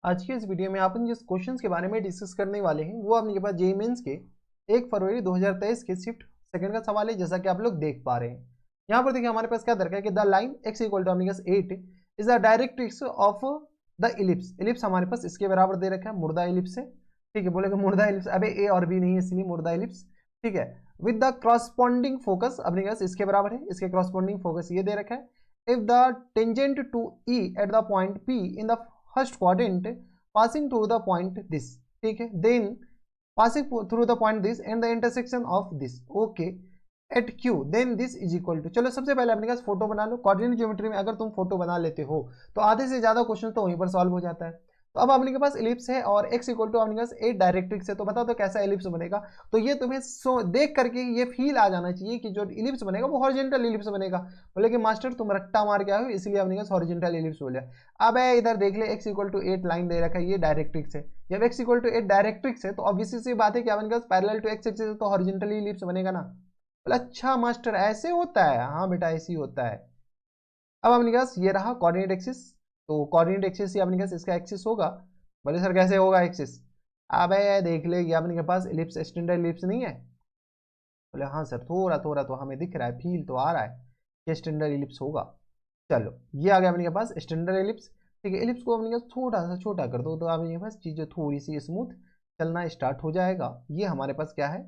आज के इस वीडियो में अपन जिस क्वेश्चंस के बारे में डिस्कस करने वाले हैं वो अपने पास जेईई मेंस के 1 फरवरी 2023 के शिफ्ट सेकंड का सवाल है, जैसा कि आप लोग देख पा रहे हैं। यहाँ पर देखिए हमारे पास क्या दरकार है कि the line x equal to अपने पास 8 is the directrix of the ellipse. Ellipse हमारे पास इसके बराबर दे रखा है, मुर्दा इलिप्स है। ठीक है, बोलेगा मुर्दा इलिप्स, अबे ए और बी नहीं है इसलिए मुर्दा इलिप्स। ठीक है, विद द क्रॉसपॉन्डिंग फोकस अपने पास इसके बराबर है, इसके क्रॉसपॉन्डिंग फोकस ये दे रखा है। If the tangent to E at the point p in the first quadrant passing through the point this, ठीक है, then passing through the point this and the intersection of this, okay, at q then this is equal to। चलो सबसे पहले अपने पास photo बना लो। Coordinate geometry में अगर तुम फोटो बना लेते हो तो आधे से ज्यादा क्वेश्चन तो वहीं पर सॉल्व हो जाता है। तो अब अपने के पास इलिप्स है और x इक्वल टू अपने पास 8 डायरेक्ट्रिक्स है, तो बताओ तो कैसा इलिप्स बनेगा। तो ये तुम्हें देख करके ये फील आ जाना चाहिए कि जो इलिप्स बनेगा वो हॉरिजॉन्टल इलिप्स बनेगा। बोले कि मास्टर तुम रट्टा मार के आए हो इसलिए अपने पास हॉरिजॉन्टल इलिप्स बोले। अब इधर देख ले x इक्वल टू 8 लाइन दे रखा है, ये डायरेक्ट्रिक्स है। जब x इक्वल टू 8 डायरेक्ट्रिक्स है तो ऑब्वियसली सी बात है कि अपने पास पैरेलल टू x एक्सिस तो हॉरिजॉन्टल इलिप्स बनेगा ना। बोले अच्छा मास्टर ऐसे होता है, हाँ बेटा ऐसे ही होता है। अब अपने पास ये रहा कोऑर्डिनेट एक्सिस, तो कोऑर्डिनेट एक्सिस ही अपने पास इसका एक्सिस होगा। बोले सर कैसे होगा एक्सिस। अब देख ले ये अपने के पास इलिप्स स्टैंडर्ड इलिप्स नहीं है। बोले हाँ सर थोड़ा थोड़ा तो हमें दिख रहा है, फील तो आ रहा है कि स्टैंडर्ड इलिप्स होगा। चलो ये आ गया अपने के पास स्टैंडर्ड इलिप्स। ठीक है, इलिप्स को अपने पास थोड़ा सा छोटा कर दो तो अपने पास चीज़ें थोड़ी सी स्मूथ चलना स्टार्ट हो जाएगा। ये हमारे पास क्या है,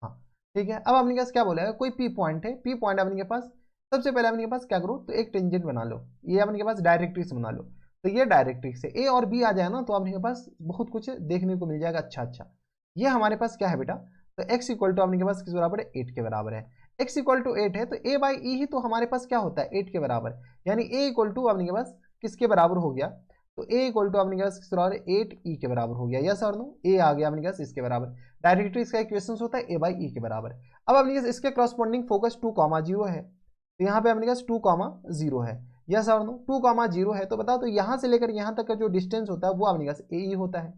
हाँ ठीक है। अब अपने पास क्या बोला है, कोई पी पॉइंट है, पी पॉइंट अपने के पास सबसे पहले अपने के पास क्या करो तो एक टेंजेंट बना लो, ये अपने के पास डायरेक्ट्रिक्स बना लो। तो ये डायरेक्ट्रिक्स है, ए और बी आ जाए ना तो अपने के पास बहुत कुछ देखने को मिल जाएगा। अच्छा अच्छा, ये हमारे पास क्या है बेटा, तो x इक्वल टू अपने के पास किस बराबर है, 8 के बराबर है। x इक्वल टू 8 है तो a बाई ई ही तो हमारे पास क्या होता है 8 के बराबर, यानी a इक्वल टू अपने के पास किसके बराबर हो गया, तो a इक्वल टू अपने के पास किस बराबर है 8 e के बराबर हो गया। यस और नो, a आ गया अपने के पास इसके बराबर। डायरेक्ट्रिक्स का इक्वेशन होता है a बाई ई के बराबर। अब अपने पास इसके क्रॉसपॉन्डिंग फोकस 2,0 है, तो यहाँ पे अपने पास 2,0 है। यस और नो, 2,0 है तो बताओ तो यहाँ से लेकर यहाँ तक का जो डिस्टेंस होता है वो अपने पास ए ई होता है।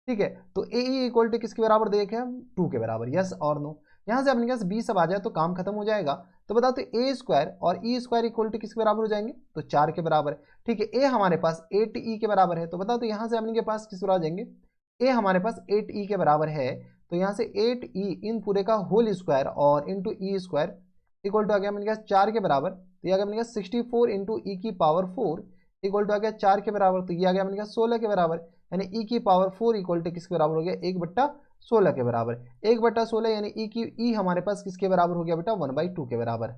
ठीक है, तो ए ई इक्वल टू किसके बराबर देखे हम 2 के बराबर। यस और नो, यहाँ से अपने पास बी सब आ जाए तो काम खत्म हो जाएगा। तो बताओ तो ए स्क्वायर और ई स्क्वायर इक्वल टू किसके बराबर हो जाएंगे, तो 4 के बराबर। ठीक है, ए हमारे पास 8 ई के बराबर है, तो बताओ तो यहाँ से अपने के पास किस बराबर आ जाएंगे, ए हमारे पास 8 ई के बराबर है, तो यहाँ से 8 ई इन पूरे का होल स्क्वायर और into e square equal to आ गया अपने पास 4 के बराबर। तो ये आ गया अपने पास 64 इंटू ई की पावर 4 इक्वल टू आ गया 4 के बराबर, तो ये आ गया अपने पास 16 के बराबर। यानी ई की पावर 4 इक्वल टू किसके बराबर हो गया, 1/16 के बराबर। 1/16 यानी ई हमारे पास किसके बराबर हो गया बेटा 1/2 के बराबर।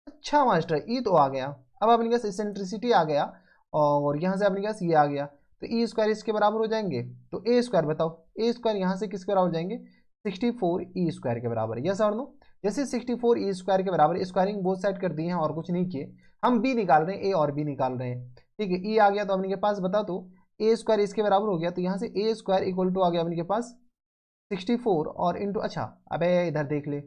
अच्छा मास्टर ई तो आ गया। अब अपने पास इसेंट्रिसिटी आ गया और यहाँ से अपने पास ये आ गया, तो ई स्क्वायर इसके बराबर हो जाएंगे। तो ए स्क्वायर बताओ, ए स्क्वायर यहाँ से किसके बराबर हो जाएंगे 64 ई स्क्वायर के बराबर। यस और नो, जैसे 64 ई स्क्वायर के बराबर, स्क्वायरिंग बोथ साइड कर दिए हैं और कुछ नहीं किए, हम बी निकाल रहे हैं, ए और बी निकाल रहे हैं। ठीक है, ई आ गया तो अपने के पास बता दो ए स्क्वायर इसके बराबर हो गया, तो यहाँ से ए स्क्वायर इक्वल टू आ गया अपने के पास 64 और इंटू, अच्छा अबे इधर देख ले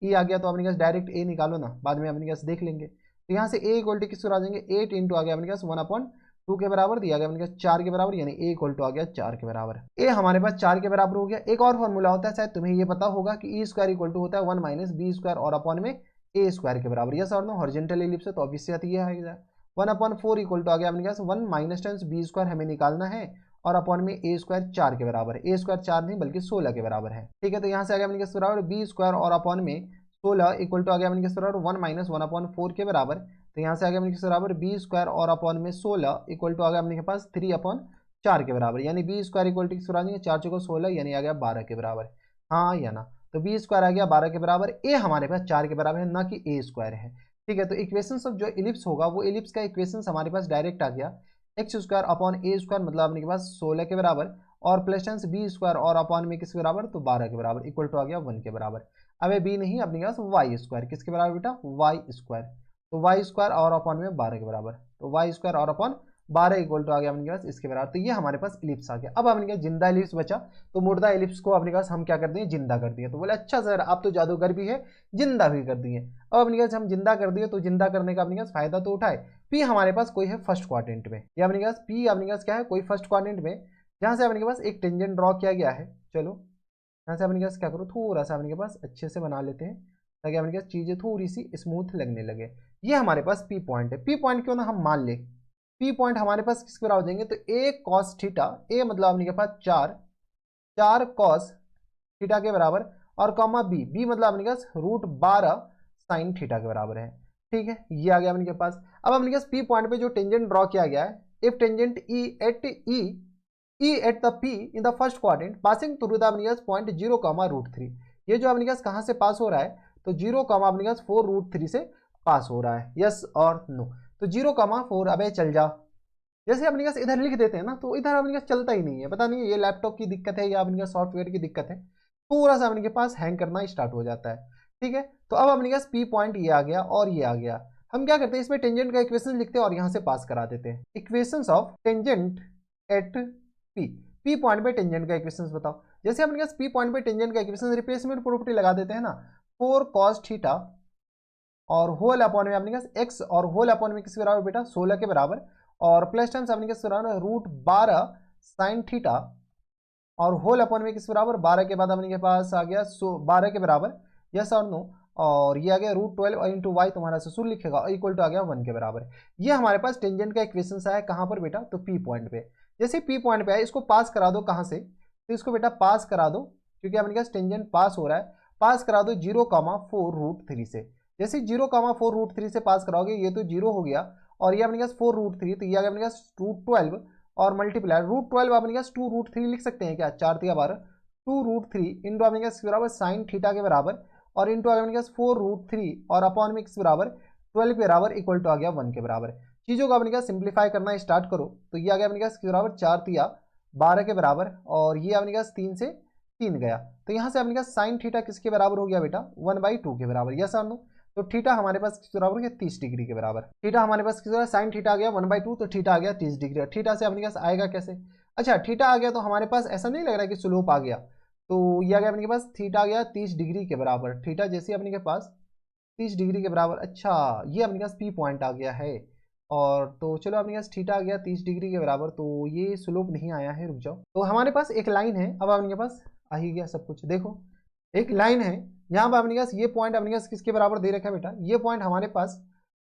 ई आ गया तो अपने पास डायरेक्ट ए निकालो ना, बाद में अपने पास देख लेंगे। तो यहाँ से ए इक्वल टू किसको आ जाएंगे 8 इंटू आ गया अपने पास 1/2 के बराबर, दिया गया अपने पास 4 के बराबर, यानी ए इक्वल टू आ गया 4 के बराबर। ए हमारे पास 4 के बराबर हो गया। एक और फॉर्मूला होता है शायद तुम्हें ये पता होगा कि ई स्क्वायर इक्वल टू होता है 1 माइनस बी स्क्वायर और अपॉन में ए स्क्वायर के बराबर। यस और नो, हॉरिजॉन्टल इलिप्स है तो ऑब्वियसली ये आएगा 1/4 इक्वल टू आ गया अपने पास 1 माइनस टेंस बी स्क्वायर हमें निकालना है और अपॉन में ए स्क्वायर 4 के बराबर है। ए स्क्वायर 4 नहीं बल्कि 16 के बराबर है। ठीक है, तो यहाँ से आ गया अपने के बराबर बी स्क्वायर और अपॉन में 16 इक्वल टू आ गया अपने के बराबर 1 माइनस 1/4 के बराबर। तो यहाँ से आ गया अपने के बराबर बी स्क्वायर और अपॉन में 16 इक्वल टू आ गया अपने के पास 3/4 के बराबर, यानी बी स्क्वायर इक्वल टू किस बराबर आ जाएंगे 4 चौको 16 यानी आ गया 12 के बराबर। हाँ या ना, तो बी स्क्वायर आ गया 12 के बराबर, ए हमारे पास 4 के बराबर है ना कि ए स्क्वायर है। ठीक है, तो इक्वेशन ऑफ जो इलिप्स होगा वो इलिप्स का इक्वेशन हमारे पास डायरेक्ट आ गया एक्स स्क्वायर अपॉन ए स्क्वायर, मतलब अपने के पास 16 के बराबर और प्लस टेंस बी स्क्वायर और अपॉन में किसके बराबर तो 12 के बराबर इक्वल टू आ गया 1 के बराबर। अब ये बी नहीं, अपने के पास वाई स्क्वायर किसके बराबर बेटा वाई स्क्वायर, तो वाई स्क्वायर और अपॉन में 12 के बराबर, तो वाई स्क्वायर और अपॉन 12 इक्वल टू आ गया अपने पास इसके बराबर। तो ये हमारे पास इलिप्स आ गया। अब अपने पास जिंदा इलिप्स बचा, तो मुर्दा इलिप्स को अपने पास हम क्या कर दिए जिंदा कर दिए। तो बोले अच्छा सर आप तो जादूगर भी है, जिंदा भी कर दिए। अब अपने पास हम जिंदा कर दिए तो जिंदा करने का अपने पास फायदा तो उठाए। पी हमारे पास कोई है फर्स्ट क्वाड्रेंट में, या अपने पास पी अपने पास क्या है कोई फर्स्ट क्वाड्रेंट में, जहां से अपने के पास एक टेंजेंट ड्रॉ किया गया है। चलो यहाँ से अपने पास क्या करो थोड़ा सा अपने के पास अच्छे से बना लेते हैं ताकि अपने पास चीजें थोड़ी सी स्मूथ लगने लगे। ये हमारे पास पी पॉइंट है। पी पॉइंट क्यों ना हम मान ले, पी पॉइंट हमारे पास किसके बराबर हो जाएंगे, तो ए कॉस थीटा, ए मतलब आपने के पास 4 कॉस थीटा के बराबर, और कॉमा बी, बी मतलब अपने पास √12 साइन थीटा के बराबर है। ठीक है, ये आ गया अपने के पास। अब अपने पास पी पॉइंट पे जो टेंजेंट ड्रॉ किया गया है, if tangent E at the P in the first quadrant passing through the अपने पास पॉइंट 0,√3, ये जो अपने पास कहाँ से पास हो रहा है, तो 0, अपने पास 4√3 से पास हो रहा है, यस और नो। तो 0,4, अबे चल जा, जैसे अपने पास इधर लिख देते हैं ना, तो इधर अपने पास चलता ही नहीं है, पता नहीं ये लैपटॉप की दिक्कत है या अपने पास सॉफ्टवेयर की दिक्कत है, थोड़ा सा अपने के पास हैंग करना स्टार्ट हो जाता है। ठीक है, तो अब अपने पास पी पॉइंट ये आ गया और ये आ गया। हम क्या करते हैं, इसमें टेंजेंट का इक्वेशन लिखते हैं और यहाँ से पास करा देते हैं। Equations of tangent at P, P point पे टेंजेंट का इक्वेशंस बताओ। जैसे अपने पास पी पॉइंट पे टेंजेंट का इक्वेशन, रिप्लेसमेंट प्रॉपर्टी लगा देते हैं ना, 4 कॉस थीटा और होल अपॉन में अपने पास एक्स, और होल अपॉन में किसके बराबर बेटा, 16 के बराबर, और प्लस टाइम्स अपने पास √12 साइन थीटा, और होल अपॉन में किस बराबर, 12 के बाद अपने के पास आ गया 12 के बराबर, यस और नो, और ये आ गया √12 और इंटू वाई तुम्हारा ससुर लिखेगा और इक्वल टू आ गया 1 के बराबर। ये हमारे पास टेंजेंट का इक्वेशन आया कहाँ पर बेटा, तो पी पॉइंट पे। जैसे पी पॉइंट पे आया, इसको पास करा दो कहाँ से, तो इसको बेटा पास करा दो, क्योंकि अपने पास टेंजेंट पास हो रहा है, पास करा दो 0,4√3 से। जैसे 0,4√3 से पास कराओगे, ये तो 0 हो गया, और ये अपने पास 4√3, तो ये आ गया अपने पास √12 और मल्टीप्लाई √12 अपने पास 2√3 लिख सकते हैं क्या, 4 3 12, 2√3 इंटू अपने पास बराबर साइन थीटा के बराबर, और इंटू आ गया अपने पास 4√3 और अपॉन में किस बराबर 12 के बराबर इक्वल टू आ गया 1 के बराबर। चीज़ों को अपने पास सिंप्लीफाई करना स्टार्ट करो, तो ये आ गया अपने पास किस बराबर 4 3 12 के बराबर, और ये अपने पास 3 से 3 गया, तो यहाँ से अपने पास साइन थीटा किसके बराबर हो गया बेटा, 1/2 के बराबर, यस और नो। तो थीटा हमारे पास किस बराबर हो गया, 30 डिग्री के बराबर। थीटा हमारे पास किस बराबर, साइन थीटा आ गया 1/2, तो थीटा आ गया 30 डिग्री। थीटा से अपने पास आएगा कैसे, अच्छा थीटा आ गया तो हमारे पास ऐसा नहीं लग रहा है कि स्लोप आ गया, तो ये आ गया अपने के पास थीटा आ गया 30 डिग्री के बराबर। थीटा जैसे अपने के पास 30 डिग्री के बराबर, अच्छा ये अपने पास पी पॉइंट आ गया है, और तो चलो अपने पास थीटा आ गया 30 डिग्री के बराबर, तो ये स्लोप नहीं आया है, रुक जाओ। तो हमारे पास एक लाइन है, अब अपने पास आ ही गया सब कुछ, देखो एक लाइन है यहाँ पर अपने पास, ये पॉइंट अपने पास किसके बराबर दे रखा है बेटा, ये पॉइंट हमारे पास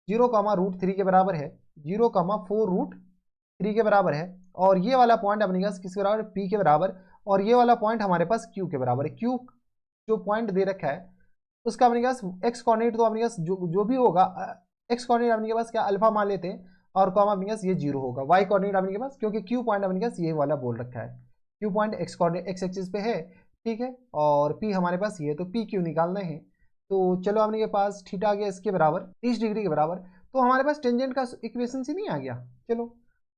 0,√3 के बराबर है, 0,4√3 के बराबर है, और ये वाला पॉइंट अपने पास किसके बराबर, पी के बराबर, और ये वाला पॉइंट हमारे पास क्यू के बराबर है। क्यू जो पॉइंट दे रखा है उसका अपने पास एक्स कोऑर्डिनेट, तो अपने पास जो भी होगा एक्स कोऑर्डिनेट अपने के पास क्या अल्फा मान लेते हैं, और कॉमा अपने पास ये 0 होगा। वाई कोऑर्डिनेट अपने के पास, क्योंकि क्यू पॉइंट अपने पास ये वाला बोल रखा है, Q point x coordinate x axis पे है, ठीक है, और पी हमारे पास ये है, तो पी क्यू निकालना है। तो चलो अपने के पास थीटा आ गया इसके बराबर 30 डिग्री के बराबर, तो हमारे पास टेंजेंट का इक्वेशन ही नहीं आ गया। चलो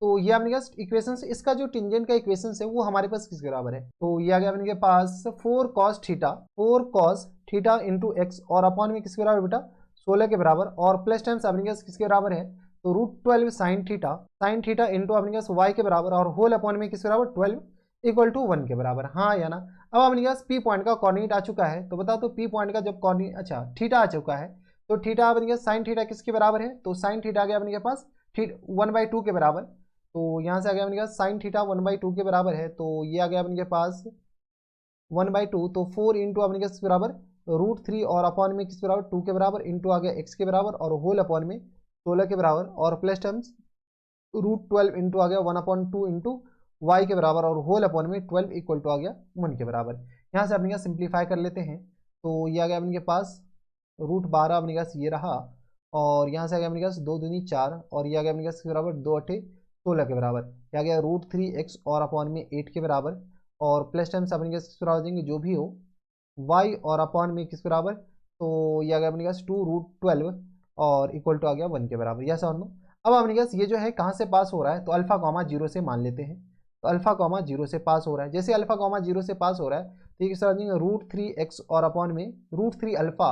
तो ये अपने पास इक्वेशन, इसका जो टेंजेंट का इक्वेशन है वो हमारे पास किसके बराबर है, तो ये आ गया अपने के पास 4 cos थीटा इंटू एक्स, और अपॉन में किसके बराबर बेटा 16 के बराबर, और प्लस टाइम्स अपने पास किसके बराबर है, तो √12 साइन थीटा इंटू अपने पास वाई के बराबर, और होल अपॉन में किसके बराबर 12 इक्वल टू 1 के बराबर, हाँ या ना। अब अपने पास पी पॉइंट का कोऑर्डिनेट आ चुका है, तो बताओ तो पी पॉइंट का जब कोऑर्डिनेट, अच्छा थीटा आ चुका है, तो थीटा अपने पास साइन थीटा किसके बराबर है, तो साइन थीटा आ गया अपने के पास 1/2 के बराबर, तो यहाँ से आ गया अपने पास साइन थीटा 1/2 के बराबर है, तो ये आ गया अपने के पास 1/2, तो 4 इंटू अपने के बराबर √3 और अपॉन में किस बराबर 2 के बराबर, इंटू आ गया एक्स के बराबर, और होल अपॉन में 16 के बराबर, और प्लस टर्म्स √12 इंटू आ गया 1/2 इंटू वाई के बराबर, और होल अपॉन में 12 इक्वल टू आ गया 1 के बराबर। यहाँ से अपने का सिंप्लीफाई कर लेते हैं, तो ये आ गया अपने के पास √12 अपने पास ये रहा, और यहाँ से आ गया अपने पास 2 दूनी 4, और ये आ गया अपने पास बराबर 2 8 16 के बराबर, ये आ गया √3x और अपॉन में 8 के बराबर, और प्लस टाइम्स अपने किस बराबर देंगे जो भी हो, y और अपॉन में किस बराबर, तो ये आ गया अपने पास 2√12 और इक्वल टू आ गया 1 के बराबर, यस और नो। अब अपने पास ये जो है कहाँ से पास हो रहा है, तो अल्फा कॉमा 0 से मान लेते हैं, तो अल्फा कॉमा 0 से पास हो रहा है। जैसे अल्फा कॉमा 0 से पास हो रहा है, तो ये किस तरह देंगे √3x और अपॉन में √3 अल्फा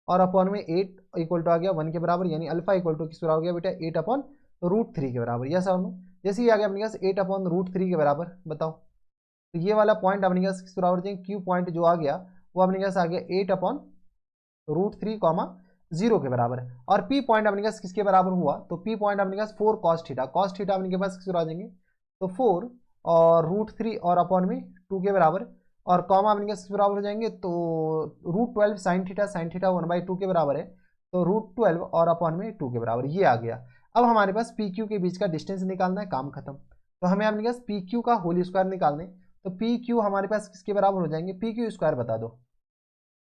और अपॉन में 8 इक्वल टू आ गया 1 के बराबर, यानी अल्फा इक्वल टू किस बराबर हो गया बेटा 8 अपॉन √3 के बराबर, यस और नो। जैसे ही आ गया अपने पास 8 अपॉन √3 के बराबर, बताओ तो ये वाला पॉइंट अपने पास किस बराबर देंगे, क्यू पॉइंट जो आ गया वो अपने पास आ गया 8 अपॉन √3 कॉमा 0 के बराबर, और पी पॉइंट अपने पास किसके बराबर हुआ, तो पी पॉइंट अपने पास 4 cos थीटा अपने के पास किस बराबर देंगे, तो 4 और √3 और अपॉन में 2 के बराबर, और कॉमा अपने किस बराबर हो जाएंगे, तो √12 साइन थीटा 1/2 के बराबर है, तो √12 और अपॉन में 2 के बराबर, ये आ गया। अब हमारे पास पी क्यू के बीच का डिस्टेंस निकालना है, काम खत्म। तो हमें अपने पास पी क्यू का होल स्क्वायर निकालने, तो पी क्यू हमारे पास किसके बराबर हो जाएंगे, पी क्यू स्क्वायर बता दो,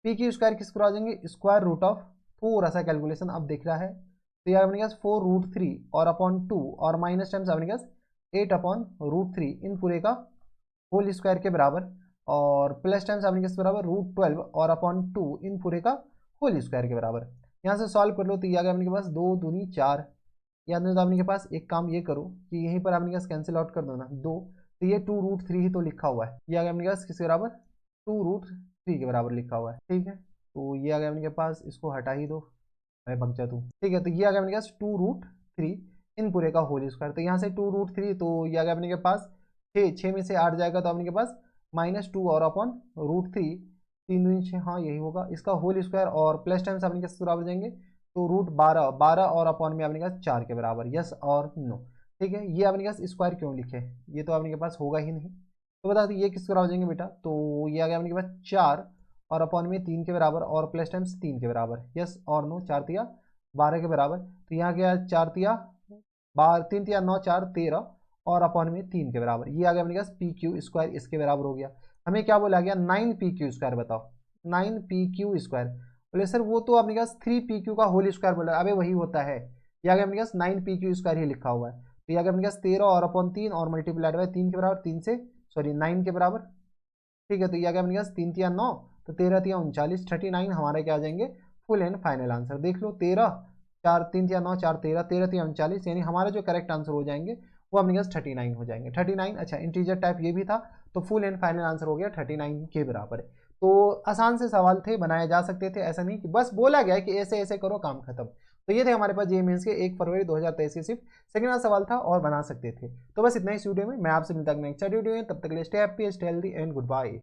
पी क्यू स्क्वायर किसके बराबर हो जाएंगे, स्क्वायर रूट ऑफ, थोड़ा सा कैलकुलेशन अब दिख रहा है, तो यह अपने पास 4√3 और अपॉन 2 और माइनस टाइम्स अपने पास 8/√3 इन पूरे का होल स्क्वायर के बराबर, और प्लस टाइम्स अपने किस बराबर √12 और अपॉन 2 इन पूरे का होल स्क्वायर के बराबर। यहाँ से सॉल्व कर लो तो ये आ गया अपने के पास 2 दूनी 4, याद नहीं तो आपने के पास एक काम ये करो कि यहीं पर आपने के पास कैंसिल आउट कर दो ना 2, तो ये 2√3 ही तो लिखा हुआ है, ये आ गया अपने के पास किसके बराबर 2√3 के बराबर लिखा हुआ है, ठीक है। तो ये आ गया अपने के पास, इसको हटा ही दो, मैं भग जा तू, ठीक है। तो ये आ गया अपने के पास 2√3 इन पूरे का होल स्क्वायर, तो यहाँ से 2√3, तो ये आ गया अपने के पास 6 में से 8 जाएगा तो अपने के पास -2 और अपॉन √3, 3 दूनी 6, हाँ यही होगा, इसका होल स्क्वायर और प्लस टाइम्स अपने के बराबर जाएंगे, तो √12 और अपॉन में अपने के पास 4 के बराबर, यस और नो, ठीक है। ये अपने के पास स्क्वायर क्यों लिखे, ये तो अपने के पास होगा ही नहीं, तो बता दो ये किसके बराबर हो जाएंगे बेटा, तो ये आ गया अपने के पास 4 और अपॉन में 3 के बराबर और प्लस टाइम्स 3 के बराबर, यस और नो, 4 तिया 12 के बराबर, तो यहाँ गया 4 तिया 12, 3 तिया 9, 4 13 और अपॉन में 3 के बराबर, ये आ गया अपने पास पी क्यू स्क्वायर इसके बराबर हो गया। हमें क्या बोला गया 9 पी क्यू स्क्वायर, बताओ 9 पी क्यू स्क्वायर, बोले सर वो तो अपने पास 3 पी क्यू का होल स्क्वायर बोला, अबे वही होता है, ये आ गया अपने पास 9 पी क्यू स्क्वायर ही लिखा हुआ है, तो ये आ गया अपने पास 13 और अपॉन 3 और मल्टीप्लाइड बाय 3 के बराबर, 3 से सॉरी 9 के बराबर, ठीक है। तो ये आ गया अपने पास 3 तिया 9, तो 13 तिया 39, 39 हमारे क्या आ जाएंगे फुल एंड फाइनल आंसर, देख लो 13 4 3 तिया 9 4 13 13 तिया 39, यानी हमारे जो करेक्ट आंसर हो जाएंगे वो अपने पास 39 हो जाएंगे, 39, अच्छा इंटीजर टाइप ये भी था, तो फुल एंड फाइनल आंसर हो गया 39 के बराबर है। तो आसान से सवाल थे, बनाए जा सकते थे, ऐसा नहीं कि बस बोला गया कि ऐसे ऐसे करो काम खत्म। तो ये थे हमारे पास जेईई मेंस के 1 फरवरी 2023 के सिर्फ सेकंड वाला सवाल था और बना सकते थे। तो बस इतना ही वीडियो में, मैं आपसे मिलता हूं नेक्स्ट वीडियो में, तब तक के लिए stay happy stay healthy and good bye.